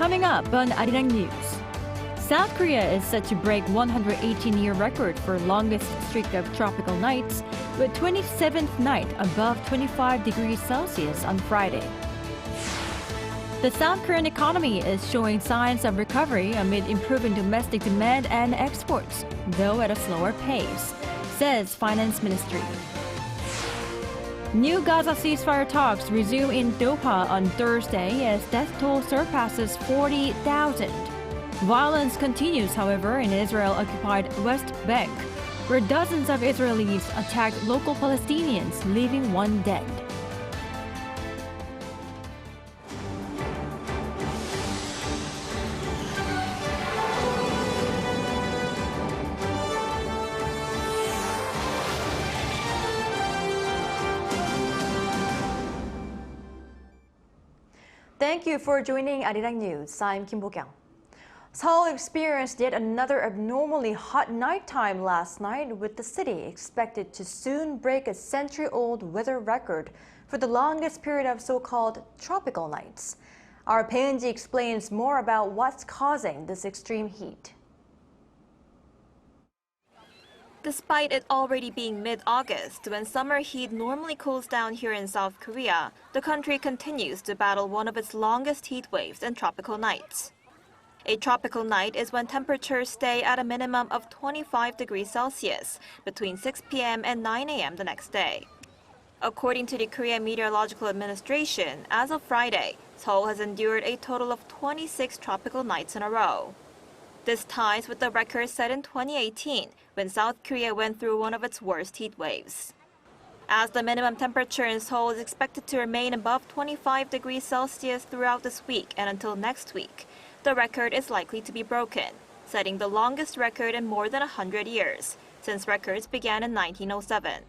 Coming up on Arirang News. South Korea is set to break 118-year record for longest streak of tropical nights, with 27th night above 25 degrees Celsius on Friday. The South Korean economy is showing signs of recovery amid improving domestic demand and exports, though at a slower pace, says Finance Ministry. New Gaza ceasefire talks resume in Doha on Thursday as death toll surpasses 40,000. Violence continues, however, in Israel-occupied West Bank, where dozens of Israelis attacked local Palestinians, leaving one dead. Thank you for joining Arirang News. I'm Kim Bo-kyung. Seoul experienced yet another abnormally hot nighttime last night, with the city expected to soon break a century-old weather record for the longest period of so-called tropical nights. Our Paeunji explains more about what's causing this extreme heat. Despite it already being mid-August, when summer heat normally cools down here in South Korea, the country continues to battle one of its longest heat waves and tropical nights. A tropical night is when temperatures stay at a minimum of 25 degrees Celsius between 6 p.m. and 9 a.m. the next day. According to the Korea Meteorological Administration, as of Friday, Seoul has endured a total of 26 tropical nights in a row. This ties with the record set in 2018, when South Korea went through one of its worst heat waves. As the minimum temperature in Seoul is expected to remain above 25 degrees Celsius throughout this week and until next week, the record is likely to be broken, setting the longest record in more than 100 years, since records began in 1907.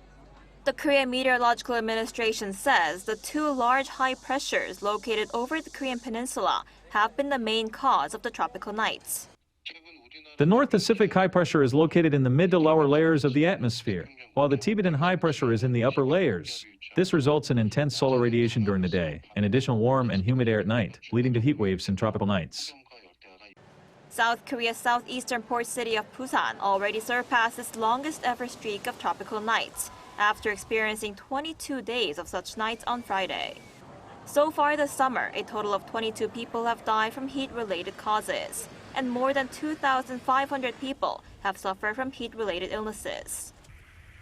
The Korea Meteorological Administration says the two large high pressures located over the Korean peninsula have been the main cause of the tropical nights. The North Pacific high pressure is located in the mid to lower layers of the atmosphere, while the Tibetan high pressure is in the upper layers. This results in intense solar radiation during the day and additional warm and humid air at night, leading to heat waves and tropical nights. South Korea's southeastern port city of Busan already surpassed its longest ever streak of tropical nights, after experiencing 22 days of such nights on Friday. So far this summer, a total of 22 people have died from heat-related causes, and more than 2,500 people have suffered from heat-related illnesses.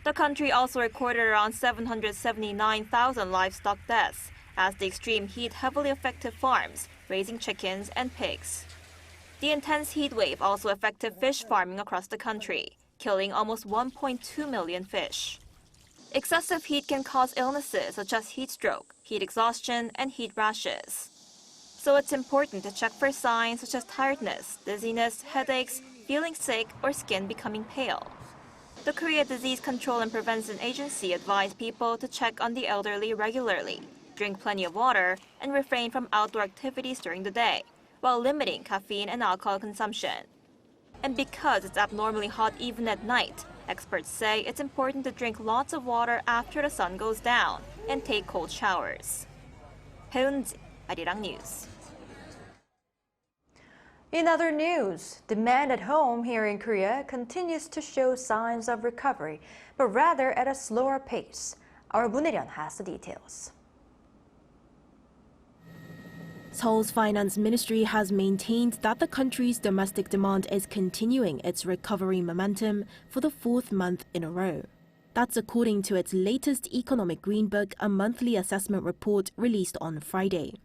The country also recorded around 779,000 livestock deaths, as the extreme heat heavily affected farms, raising chickens and pigs. The intense heat wave also affected fish farming across the country, killing almost 1.2 million fish. Excessive heat can cause illnesses such as heat stroke, heat exhaustion, and heat rashes. So it's important to check for signs such as tiredness, dizziness, headaches, feeling sick, or skin becoming pale. The Korea Disease Control and Prevention Agency advised people to check on the elderly regularly, drink plenty of water, and refrain from outdoor activities during the day, while limiting caffeine and alcohol consumption. And because it's abnormally hot even at night, experts say it's important to drink lots of water after the sun goes down and take cold showers. Paeunji, Arirang News. In other news, demand at home here in Korea continues to show signs of recovery, but rather at a slower pace. Our Bunerion has the details. Seoul's finance ministry has maintained that the country's domestic demand is continuing its recovery momentum for the fourth month in a row. That's according to its latest Economic Green Book, a monthly assessment report released on Friday.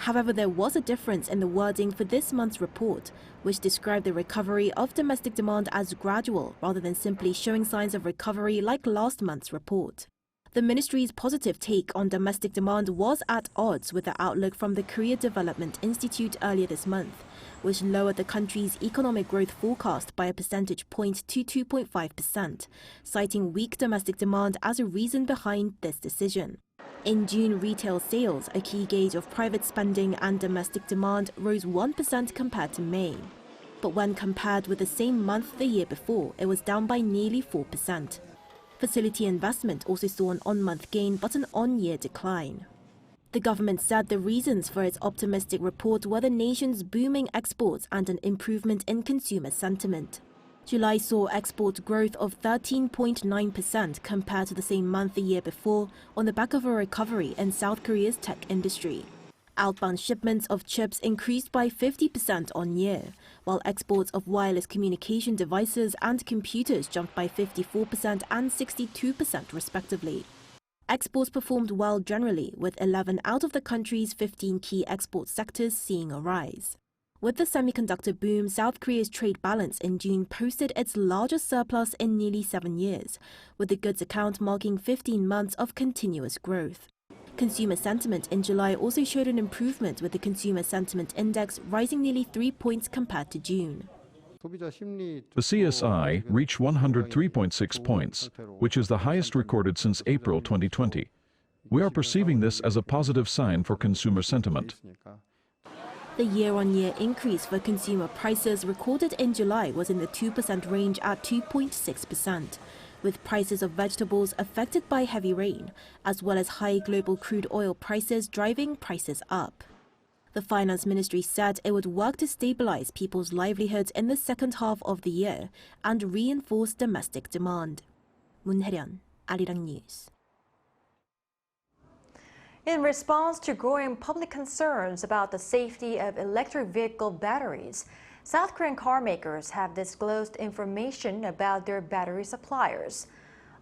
However, there was a difference in the wording for this month's report, which described the recovery of domestic demand as gradual rather than simply showing signs of recovery like last month's report. The ministry's positive take on domestic demand was at odds with the outlook from the Korea Development Institute earlier this month, which lowered the country's economic growth forecast by a percentage point to 2.5%, citing weak domestic demand as a reason behind this decision. In June, retail sales, a key gauge of private spending and domestic demand, rose 1% compared to May. But when compared with the same month the year before, it was down by nearly 4%. Facility investment also saw an on-month gain but an on-year decline. The government said the reasons for its optimistic report were the nation's booming exports and an improvement in consumer sentiment. July saw export growth of 13.9% compared to the same month the year before on the back of a recovery in South Korea's tech industry. Outbound shipments of chips increased by 50% on year, while exports of wireless communication devices and computers jumped by 54% and 62% respectively. Exports performed well generally, with 11 out of the country's 15 key export sectors seeing a rise. With the semiconductor boom, South Korea's trade balance in June posted its largest surplus in nearly 7 years, with the goods account marking 15 months of continuous growth. Consumer sentiment in July also showed an improvement, with the Consumer Sentiment Index rising nearly 3 points compared to June. The CSI reached 103.6 points, which is the highest recorded since April 2020. We are perceiving this as a positive sign for consumer sentiment. The year-on-year increase for consumer prices recorded in July was in the 2% range at 2.6%, with prices of vegetables affected by heavy rain, as well as high global crude oil prices driving prices up. The Finance Ministry said it would work to stabilize people's livelihoods in the second half of the year and reinforce domestic demand. Moon Hae-ryun, Arirang News. In response to growing public concerns about the safety of electric vehicle batteries, South Korean carmakers have disclosed information about their battery suppliers.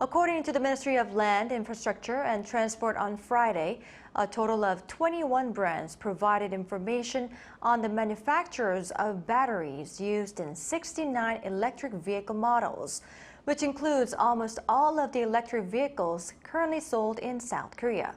According to the Ministry of Land, Infrastructure and Transport on Friday, a total of 21 brands provided information on the manufacturers of batteries used in 69 electric vehicle models, which includes almost all of the electric vehicles currently sold in South Korea.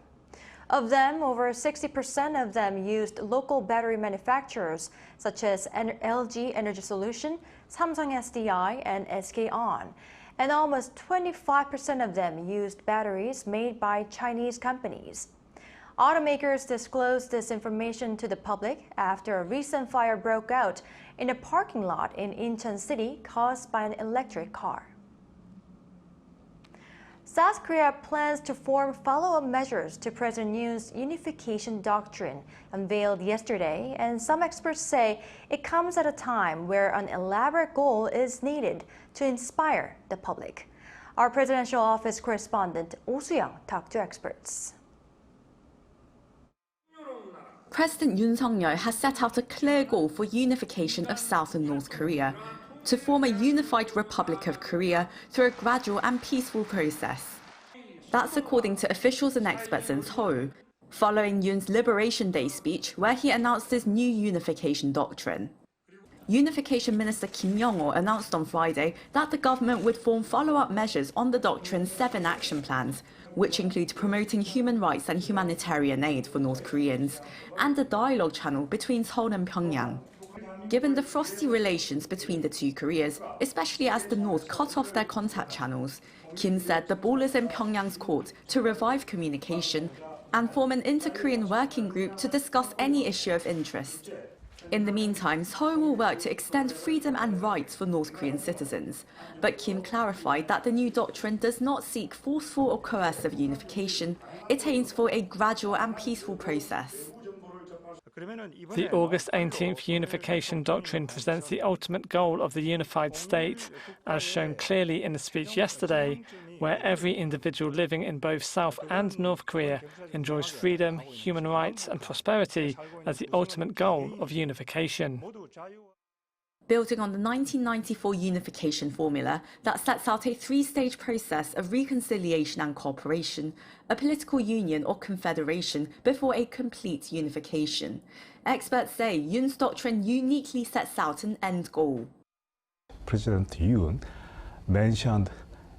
Of them, over 60% of them used local battery manufacturers such as LG Energy Solution, Samsung SDI, and SK On. And almost 25% of them used batteries made by Chinese companies. Automakers disclosed this information to the public after a recent fire broke out in a parking lot in Incheon City caused by an electric car. South Korea plans to form follow-up measures to President Yoon's Unification Doctrine unveiled yesterday, and some experts say it comes at a time where an elaborate goal is needed to inspire the public. Our presidential office correspondent Oh Soo-young talked to experts. President Yoon Suk-yeol has set out a clear goal for unification of South and North Korea, to form a unified Republic of Korea through a gradual and peaceful process. That's according to officials and experts in Seoul, following Yoon's Liberation Day speech where he announced his new Unification Doctrine. Unification Minister Kim Young-ho announced on Friday that the government would form follow-up measures on the doctrine's 7 action plans, which include promoting human rights and humanitarian aid for North Koreans, and a dialogue channel between Seoul and Pyongyang. Given the frosty relations between the two Koreas, especially as the North cut off their contact channels, Kim said the ball is in Pyongyang's court to revive communication and form an inter-Korean working group to discuss any issue of interest. In the meantime, Seoul will work to extend freedom and rights for North Korean citizens. But Kim clarified that the new doctrine does not seek forceful or coercive unification. It aims for a gradual and peaceful process. The August 18th Unification Doctrine presents the ultimate goal of the unified state, as shown clearly in the speech yesterday, where every individual living in both South and North Korea enjoys freedom, human rights and prosperity as the ultimate goal of unification. Building on the 1994 unification formula that sets out a 3-stage process of reconciliation and cooperation, a political union or confederation before a complete unification. Experts say Yoon's doctrine uniquely sets out an end goal. President Yoon mentioned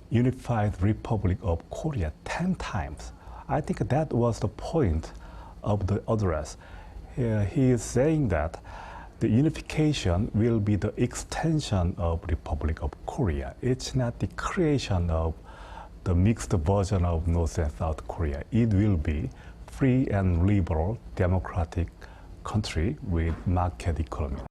Unified Republic of Korea 10 times. I think that was the point of the address. He is saying that the unification will be the extension of Republic of Korea. It's not the creation of the mixed version of North and South Korea. It will be free and liberal, democratic country with market economy.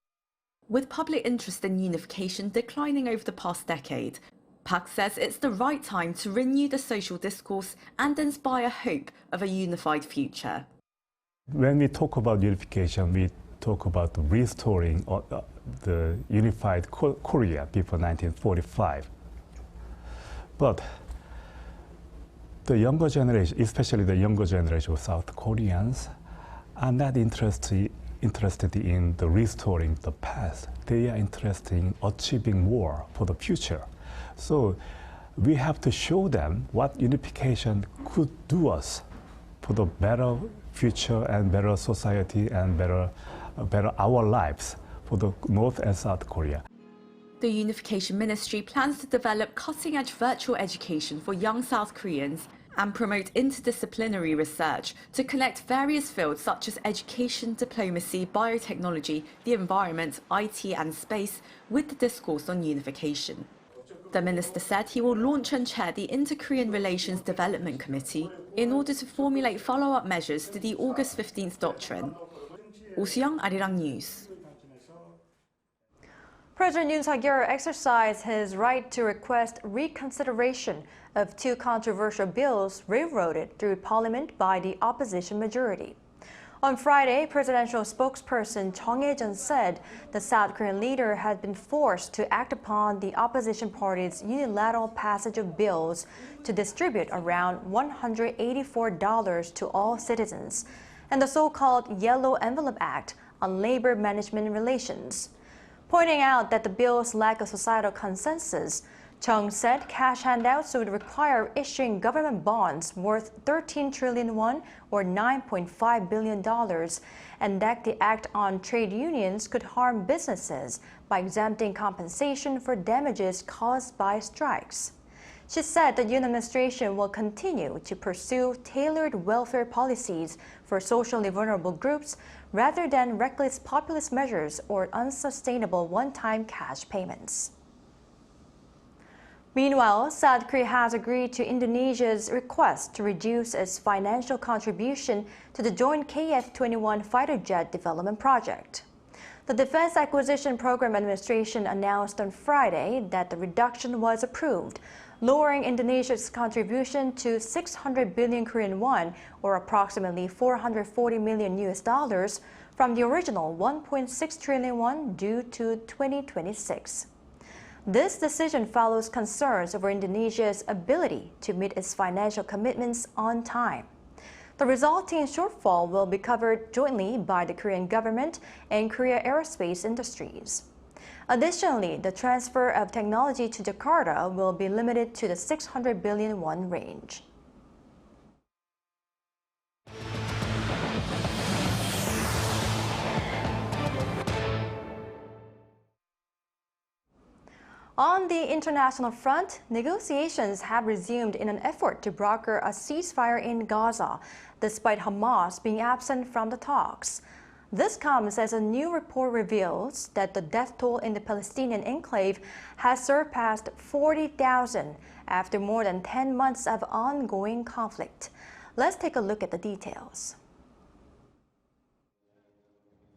With public interest in unification declining over the past decade, Park says it's the right time to renew the social discourse and inspire hope of a unified future. When we talk about unification, we talk about restoring the unified Korea before 1945. But the younger generation, especially the younger generation of South Koreans, are not interested in the restoring the past. They are interested in achieving more for the future. So we have to show them what unification could do us for the better future and better society and better our lives for the North and South Korea. The Unification Ministry plans to develop cutting-edge virtual education for young South Koreans and promote interdisciplinary research to connect various fields such as education, diplomacy, biotechnology, the environment, IT and space with the discourse on unification. The minister said he will launch and chair the Inter-Korean Relations Development Committee in order to formulate follow-up measures to the August 15th doctrine. Oh Soo-young, Arirang News. President Yoon Suk-yeol exercised his right to request reconsideration of two controversial bills railroaded through Parliament by the opposition majority. On Friday, presidential spokesperson Chung Hae-jun said the South Korean leader had been forced to act upon the opposition party's unilateral passage of bills to distribute around $184 to all citizens, and the so-called Yellow Envelope Act on labor management relations. Pointing out that the bills lack a societal consensus, Chung said cash handouts would require issuing government bonds worth 13 trillion won or $9.5 billion, and that the act on trade unions could harm businesses by exempting compensation for damages caused by strikes. She said the Yoon administration will continue to pursue tailored welfare policies for socially vulnerable groups rather than reckless populist measures or unsustainable one-time cash payments. Meanwhile, South Korea has agreed to Indonesia's request to reduce its financial contribution to the joint KF-21 fighter jet development project. The Defense Acquisition Program Administration announced on Friday that the reduction was approved, lowering Indonesia's contribution to 600 billion Korean won, or approximately $440 million from the original 1.6 trillion won due to 2026. This decision follows concerns over Indonesia's ability to meet its financial commitments on time. The resulting shortfall will be covered jointly by the Korean government and Korea Aerospace Industries. Additionally, the transfer of technology to Jakarta will be limited to the 600 billion won range. On the international front, negotiations have resumed in an effort to broker a ceasefire in Gaza, despite Hamas being absent from the talks. This comes as a new report reveals that the death toll in the Palestinian enclave has surpassed 40,000 after more than 10 months of ongoing conflict. Let's take a look at the details.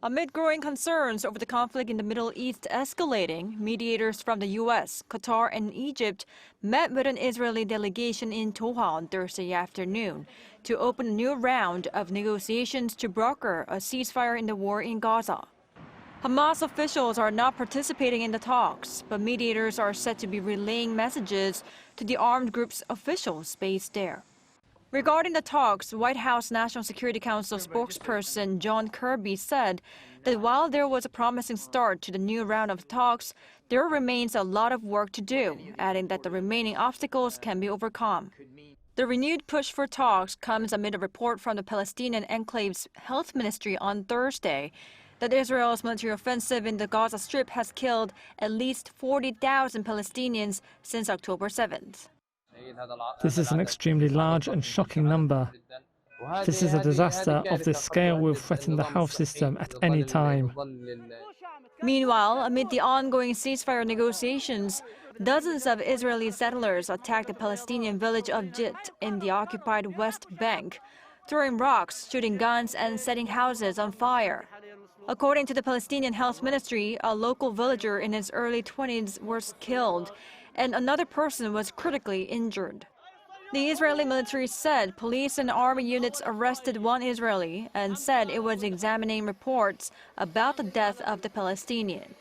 Amid growing concerns over the conflict in the Middle East escalating, mediators from the U.S., Qatar, and Egypt met with an Israeli delegation in Doha on Thursday afternoon to open a new round of negotiations to broker a ceasefire in the war in Gaza. Hamas officials are not participating in the talks, but mediators are said to be relaying messages to the armed group's officials based there. Regarding the talks, White House National Security Council spokesperson John Kirby said that while there was a promising start to the new round of talks, there remains a lot of work to do, adding that the remaining obstacles can be overcome. The renewed push for talks comes amid a report from the Palestinian enclave's health ministry on Thursday that Israel's military offensive in the Gaza Strip has killed at least 40,000 Palestinians since October 7th. This is an extremely large and shocking number. This is a disaster of this scale will threaten the health system at any time. Meanwhile, amid the ongoing ceasefire negotiations, dozens of Israeli settlers attacked the Palestinian village of Jit in the occupied West Bank, throwing rocks, shooting guns, and setting houses on fire. According to the Palestinian Health Ministry, a local villager in his early 20s was killed, and another person was critically injured. The Israeli military said police and army units arrested one Israeli and said it was examining reports about the death of the Palestinian.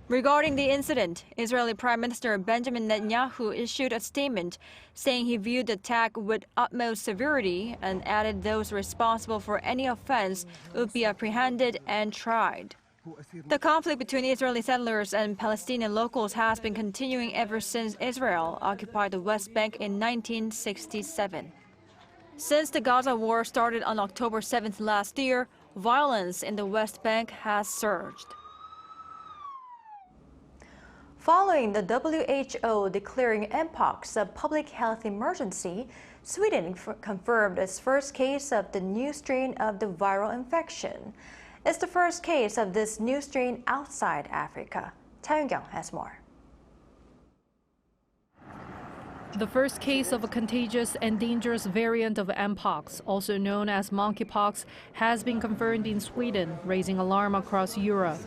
Regarding the incident, Israeli Prime Minister Benjamin Netanyahu issued a statement saying he viewed the attack with utmost severity and added those responsible for any offense would be apprehended and tried. The conflict between Israeli settlers and Palestinian locals has been continuing ever since Israel occupied the West Bank in 1967. Since the Gaza war started on October 7th last year, violence in the West Bank has surged. Following the WHO declaring mpox a public health emergency, Sweden confirmed its first case of the new strain of the viral infection. It's the first case of this new strain outside Africa. Cha Yoon-kyung has more. The first case of a contagious and dangerous variant of mpox, also known as monkeypox, has been confirmed in Sweden, raising alarm across Europe.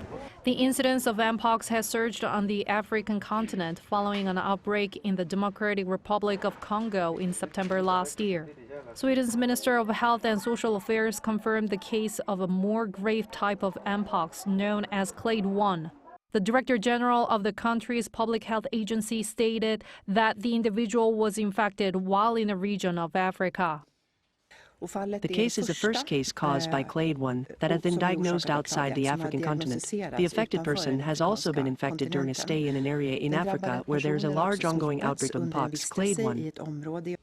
The incidence of mpox has surged on the African continent following an outbreak in the Democratic Republic of Congo in September last year. Sweden's Minister of Health and Social Affairs confirmed the case of a more grave type of mpox known as clade 1. The Director General of the country's public health agency stated that the individual was infected while in a region of Africa. The case is the first case caused by clade 1 that has been diagnosed outside the African continent. The affected person has also been infected during a stay in an area in Africa where there is a large ongoing outbreak of mpox, clade 1.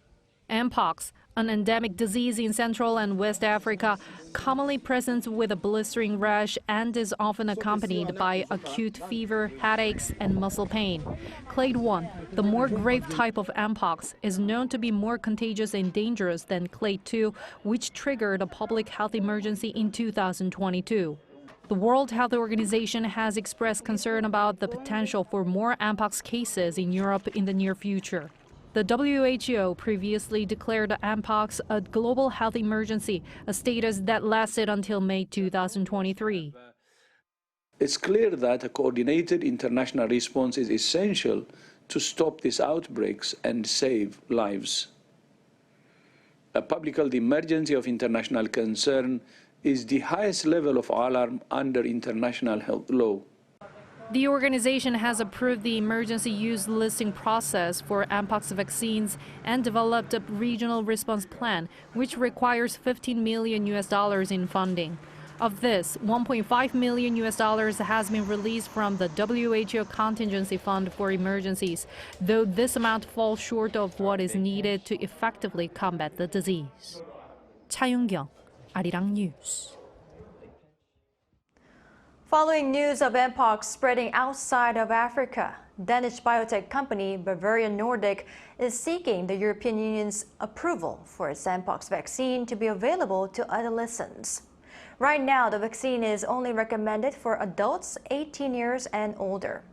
Mpox, an endemic disease in Central and West Africa, commonly presents with a blistering rash and is often accompanied by acute fever, headaches, and muscle pain. Clade 1, the more grave type of mpox, is known to be more contagious and dangerous than clade 2, which triggered a public health emergency in 2022. The World Health Organization has expressed concern about the potential for more mpox cases in Europe in the near future. The WHO previously declared mpox a global health emergency, a status that lasted until May 2023. It's clear that a coordinated international response is essential to stop these outbreaks and save lives. A public health emergency of international concern is the highest level of alarm under international health law. The organization has approved the emergency use listing process for mpox vaccines and developed a regional response plan, which requires $15 million in funding. Of this, $1.5 million has been released from the WHO Contingency Fund for Emergencies, though this amount falls short of what is needed to effectively combat the disease. Cha Yoon-kyung, Arirang News. Following news of mpox spreading outside of Africa, Danish biotech company Bavarian Nordic is seeking the European Union's approval for its mpox vaccine to be available to adolescents. Right now, the vaccine is only recommended for adults 18 years and older.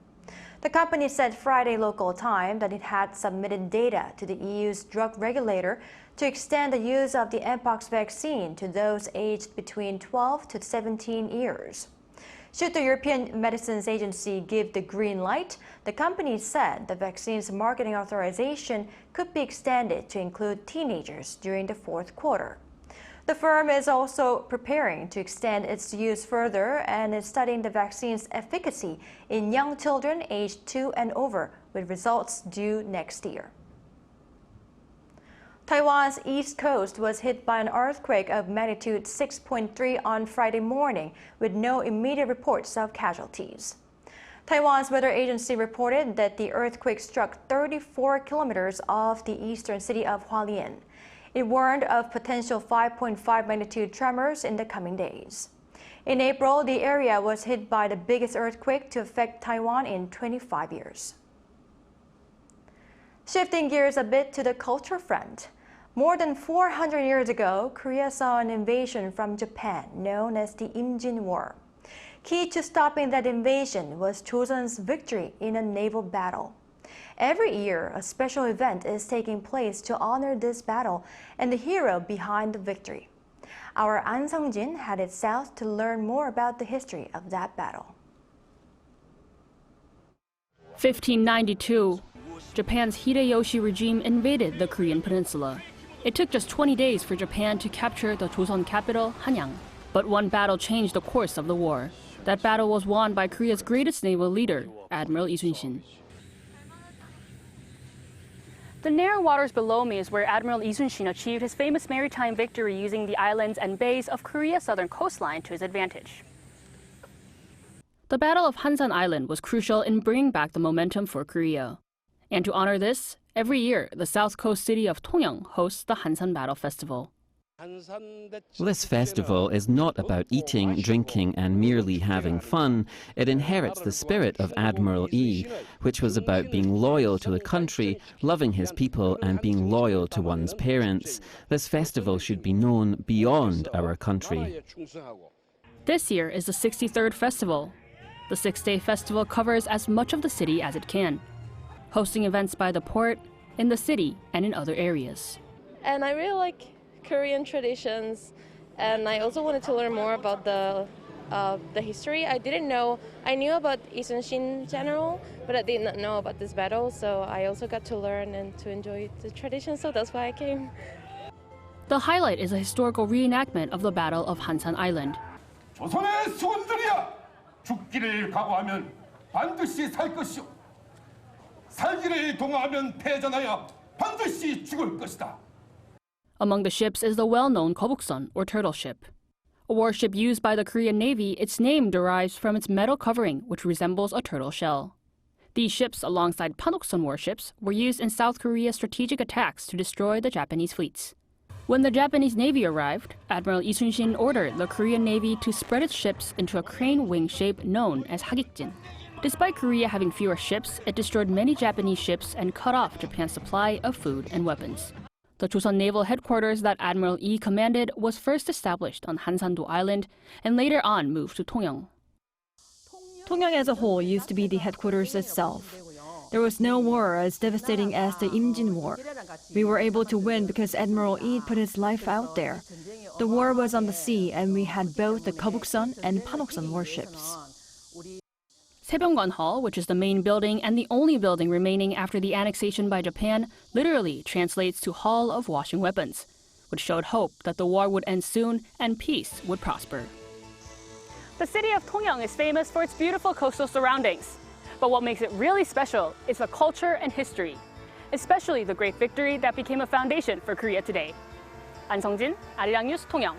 The company said Friday local time that it had submitted data to the EU's drug regulator to extend the use of the mpox vaccine to those aged between 12 to 17 years. Should the European Medicines Agency give the green light, the company said the vaccine's marketing authorization could be extended to include teenagers during the fourth quarter. The firm is also preparing to extend its use further and is studying the vaccine's efficacy in young children aged 2 and over, with results due next year. Taiwan's east coast was hit by an earthquake of magnitude 6.3 on Friday morning, with no immediate reports of casualties. Taiwan's weather agency reported that the earthquake struck 34 kilometers off the eastern city of Hualien. It warned of potential 5.5 magnitude tremors in the coming days. In April, the area was hit by the biggest earthquake to affect Taiwan in 25 years. Shifting gears a bit to the culture front. More than 400 years ago, Korea saw an invasion from Japan known as the Imjin War. Key to stopping that invasion was Joseon's victory in a naval battle. Every year, a special event is taking place to honor this battle and the hero behind the victory. Our An Sung-jin headed south to learn more about the history of that battle. 1592. Japan's Hideyoshi regime invaded the Korean peninsula. It took just 20 days for Japan to capture the Joseon capital, Hanyang. But one battle changed the course of the war. That battle was won by Korea's greatest naval leader, Admiral Lee Sun-shin. The narrow waters below me is where Admiral Lee Sun-shin achieved his famous maritime victory using the islands and bays of Korea's southern coastline to his advantage. The Battle of Hansan Island was crucial in bringing back the momentum for Korea. And to honor this, every year the south coast city of Tongyang hosts the Hansan Battle Festival. This festival is not about eating, drinking and merely having fun. It inherits the spirit of Admiral Yi, which was about being loyal to the country, loving his people and being loyal to one's parents. This festival should be known beyond our country. This year is the 63rd festival. The 6-day festival covers as much of the city as it can, hosting events by the port, in the city and in other areas. And I really like Korean traditions, and I also wanted to learn more about the history. I knew about Lee Sun-shin general, but I did not know about this battle, so I also got to learn and to enjoy the tradition, so that's why I came. The highlight is a historical reenactment of the Battle of Hansan Island. 조선의 수군들이야, 죽기를 각오하면 반드시 살 것이오. 살기를 동하면 패전하여 반드시 죽을 것이다. Among the ships is the well-known Gobukseon, or turtle ship. A warship used by the Korean Navy, its name derives from its metal covering, which resembles a turtle shell. These ships, alongside Panokseon warships, were used in South Korea's strategic attacks to destroy the Japanese fleets. When the Japanese Navy arrived, Admiral Lee Sun-shin ordered the Korean Navy to spread its ships into a crane wing shape known as hagikjin. Despite Korea having fewer ships, it destroyed many Japanese ships and cut off Japan's supply of food and weapons. The Joseon Naval Headquarters that Admiral Yi commanded was first established on Hansan-do Island and later on moved to Tongyang. Tongyang as a whole used to be the headquarters itself. There was no war as devastating as the Imjin War. We were able to win because Admiral Yi put his life out there. The war was on the sea and we had both the Gobukseon and Panokseon warships. Saebyeonggan Hall, which is the main building and the only building remaining after the annexation by Japan, literally translates to Hall of Washing Weapons, which showed hope that the war would end soon and peace would prosper. The city of Tongyang is famous for its beautiful coastal surroundings. But what makes it really special is the culture and history, especially the great victory that became a foundation for Korea today. 안성진, 아리랑 뉴스 통영.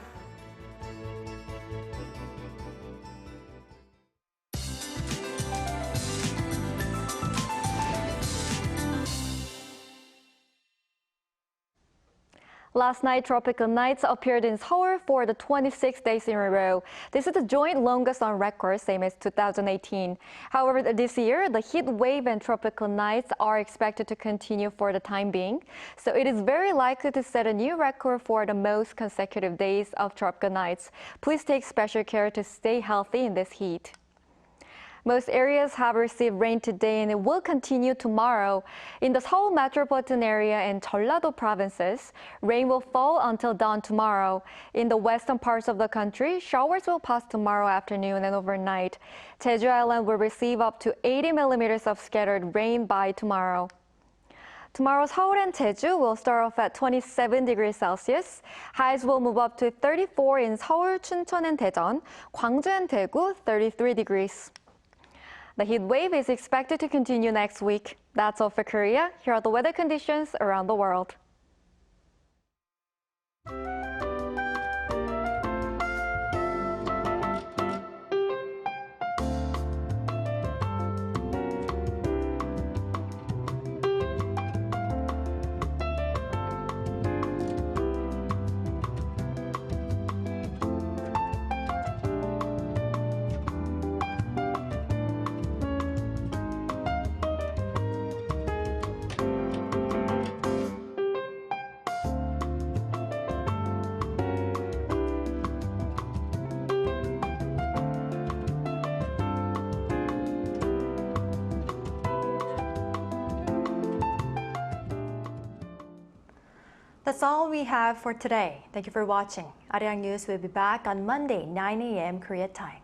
Last night, tropical nights appeared in Seoul for the 26 days in a row. This is the joint longest on record, same as 2018. However, this year, the heat wave and tropical nights are expected to continue for the time being. So it is very likely to set a new record for the most consecutive days of tropical nights. Please take special care to stay healthy in this heat. Most areas have received rain today and it will continue tomorrow. In the Seoul metropolitan area and Jeollado provinces, rain will fall until dawn tomorrow. In the western parts of the country, showers will pass tomorrow afternoon and overnight. Jeju Island will receive up to 80 millimeters of scattered rain by tomorrow. Tomorrow's Seoul and Jeju will start off at 27 degrees Celsius. Highs will move up to 34 in Seoul, Chuncheon and Daejeon, Gwangju and Daegu, 33 degrees. The heat wave is expected to continue next week. That's all for Korea. Here are the weather conditions around the world. That's all we have for today. Thank you for watching. Arirang News will be back on Monday, 9 a.m. Korea time.